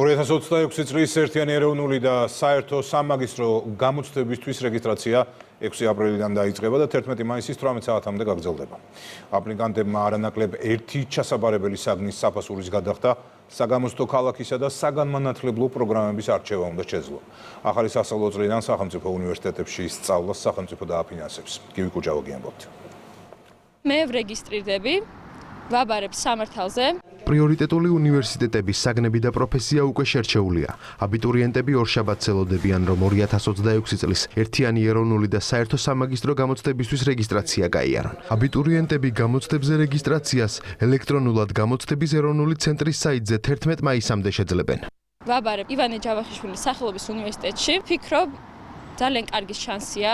2026 წლის ერთიანი ეროვნული და საერთო სამაგისტრო გამოცდებისთვის რეგისტრაცია 6 აპრილიდან დაიწყება და 11 მაისის 18 საათამდე გაგრძელდება. აპლიკანტებმა არანაკლებ ერთი ჩასაბარებელი საგნის საფასურის გადახდა საგამოცდო ქალაქისა და საგანმანათლებლო პროგრამების არჩევა უნდა შეძლო. ახალი სასწავლო წლიდან სახელმწიფო უნივერსიტეტებში სწავლას სახელმწიფო დააფინანსებს. გივი კუჯავაგი ამბობთ. მე რეგისტრირდები, ვაბარებ სამართალზე. პრიორიტეტული უნივერსიტეტების საგნები და პროფესია უკვე შერჩეულია. აბიტურიენტები ორშაბათს ელოდებიან, რომ 2026 წლის ერთიანი ეროვნული და საერთო სამაგისტრო გამოცდებისთვის რეგისტრაცია გაიარონ. აბიტურიენტები გამოცდებზე რეგისტრაციას ელექტრონულად გამოცდების ეროვნული ცენტრის საიტზე 11 მაისამდე შეძლებენ. ვაბარებ ივანე ჯავახიშვილის სახელობის უნივერსიტეტში. ვფიქრობ, ძალიან კარგი შანსია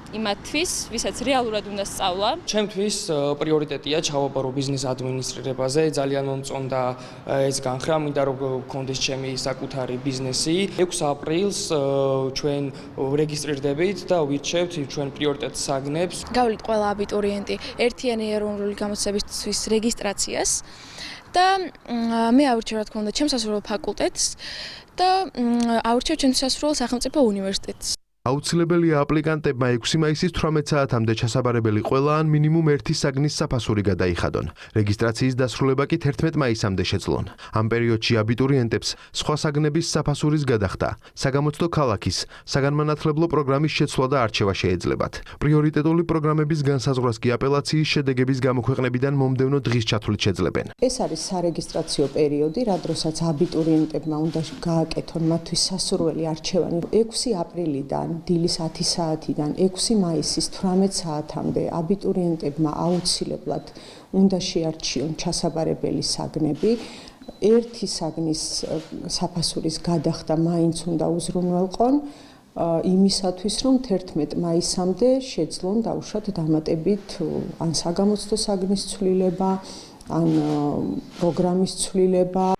იმათთვის, ვისაც რეალურად უნდა სწავლა. ჩემთვის პრიორიტეტია ჩავაბარო ბიზნეს ადმინისტრირებაზე, ძალიან მომწონდა ეს განხრა, მინდა რომ გქონდეს ჩემი საკუთარი ბიზნესი. 6 აპრილს ჩვენ რეგისტრირდებით და ვირჩევთ ჩვენ პრიორიტეტ საგნებს. გავლით ყველა აბიტურიენტი ერთიანი ეროვნული გამოცდებისთვის რეგისტრაციას და მე ავირჩევ რა თქმა უნდა ჩემს სასულიერო ფაკულტეტს და ავირჩევ ჩემს სასულიერო სახელმწიფო უნივერსიტეტს. აუცილებელია აპლიკანტებმა 6 მაისის 18 საათამდე ჩასაბარებელი ყველა ან მინიმუმ ერთი საგნის საფასური გადაიხადონ. რეგისტრაციის დასრულება კი 11 მაისამდე შეძლონ. ამ პერიოდში აბიტურიენტებს სხვა საგნების საფასურის გადახდა, საგამოცდო ქალაქის, საგანმანათლებლო პროგრამის შეცვლა და არჩევა შეეძლებათ. პრიორიტეტული პროგრამების განსაზღვრას კი აპელაციის შედეგების გამოქვეყნებიდან მომდევნო დღის ჩათვლით შეძლებენ. ეს არის სარეგისტრაციო პერიოდი, რა დროსაც აბიტურიენტებმა უნდა გააკეთონ მათთვის სასურველი არჩევანი 6 აპრილიდან დილის 10 საათიდან 6 მაისის 18 საათამდე აბიტურიენტებმა აუცილებლად უნდა შეარჩიონ ჩასაბარებელი საგნები. ერთი საგნის საფასურის გადახდა მაინც უნდა უზრუნველყონ იმისათვის, რომ 11 მაისამდე შეძლონ დაუშვათ დამატებით ან საგამოცდო საგნის ცვლილება, ან პროგრამის ცვლილება.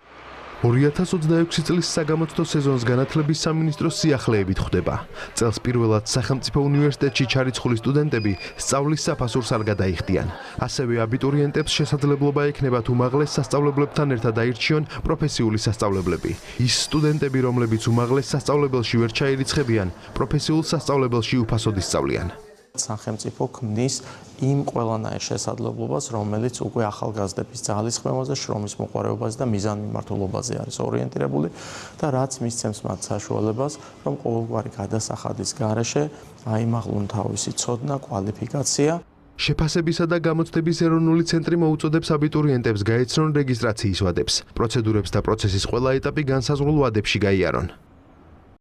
2026 წლის საგამოცდო სეზონს განათლების სამინისტროს სიახლეებით ხვდება. წელს პირველად სახელმწიფო უნივერსიტეტში ჩარიცხული სტუდენტები სწავლის საფასურს არ გადაიხდიან. ასევე აბიტურიენტებს შესაძლებლობა ექნებათ უმაღლეს სასწავლებლებთან ერთად აირჩიონ პროფესიული სასწავლებლები. ის სტუდენტები, რომლებიც უმაღლეს სასწავლებელში ვერ ჩაირიცხებიან, პროფესიულ სასწავლებელში უფასოდ ისწავლიან. სახელმწიფო ქმნის იმ ყველანაირ შესაძლებლობას, რომელიც უკვე ახალგაზრდების ძალისხმევაზე, შრომის მოყვარეობაზე და მიზანმიმართულობაზე არის ორიენტირებული და რაც მისცემს მათ საშუალებას, რომ ყოველგვარი გადასახადის გარეშე აიმაღლონ თავისი ცოდნა, კვალიფიკაცია. შეფასებისა და გამოცდების ეროვნული ცენტრი მოუწოდებს აბიტურიენტებს გაეცნონ რეგისტრაციის ვადებს. პროცედურებს და პროცესის ყველა ეტაპი განსაზღვრულ ვადებში გაიარონ.